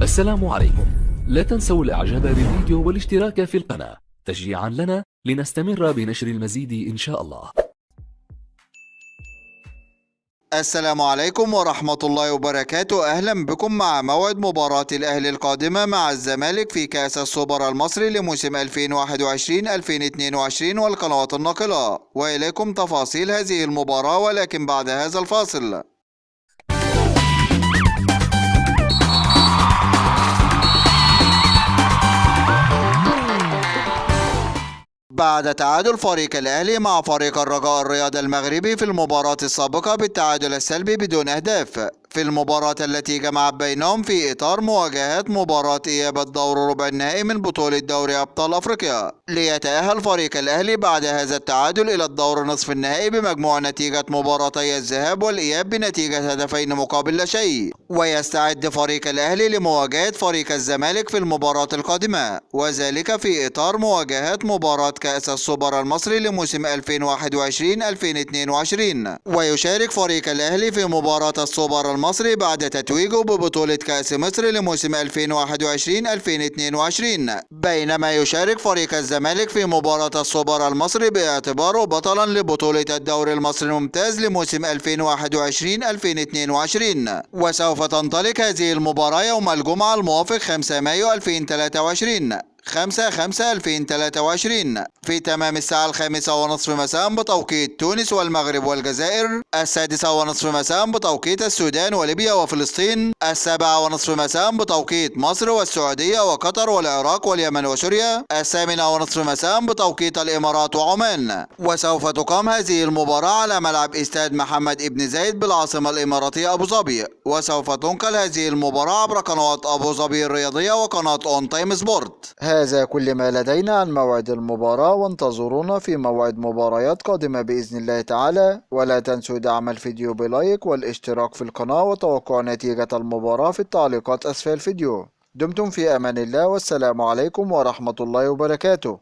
السلام عليكم. لا تنسوا الاعجاب بالفيديو والاشتراك في القناة تشجيعا لنا لنستمر بنشر المزيد إن شاء الله. السلام عليكم ورحمة الله وبركاته. أهلا بكم مع موعد مباراة الأهلي القادمة مع الزمالك في كأس السوبر المصري لموسم 2021-2022 والقنوات الناقلة، وإليكم تفاصيل هذه المباراة ولكن بعد هذا الفاصل. بعد تعادل فريق الأهلي مع فريق الرجاء الرياضي المغربي في المباراة السابقة بالتعادل السلبي بدون أهداف في المباراة التي جمعت بينهم في إطار مواجهات مباراة إياب الدور ربع النهائي من بطولة دوري أبطال أفريقيا، ليتأهل فريق الأهلي بعد هذا التعادل إلى الدور نصف النهائي بمجموع نتيجة مباراتي الذهاب والإياب بنتيجة هدفين مقابل لا شيء، ويستعد فريق الأهلي لمواجهة فريق الزمالك في المباراة القادمة، وذلك في إطار مواجهات مباراة كأس السوبر المصري لموسم 2021-2022. ويشارك فريق الأهلي في مباراة السوبر المصري بعد تتويجه ببطولة كأس مصر لموسم 2021-2022، بينما يشارك فريق الزمالك في مباراة السوبر المصري باعتباره بطلا لبطولة الدوري المصري الممتاز لموسم 2021-2022. وسوف تنطلق هذه المباراة يوم الجمعة الموافق 5 مايو 2023 5/5/2023 في تمام الساعة 5:30 مساء بتوقيت تونس والمغرب والجزائر، 6:30 مساء بتوقيت السودان وليبيا وفلسطين، 7:30 مساء بتوقيت مصر والسعودية وقطر والعراق واليمن وسوريا، 8:30 مساء بتوقيت الإمارات وعمان. وسوف تقام هذه المباراة على ملعب استاد محمد ابن زايد بالعاصمة الإماراتية أبو ظبي، وسوف تنقل هذه المباراة عبر قنوات أبو ظبي الرياضية وقناة أون تايم سبورت. هذا كل ما لدينا عن موعد المباراة، وانتظرونا في موعد مباريات قادمة بإذن الله تعالى، ولا تنسوا دعم الفيديو بلايك والاشتراك في القناة وتوقع نتيجة المباراة في التعليقات أسفل الفيديو. دمتم في أمان الله، والسلام عليكم ورحمة الله وبركاته.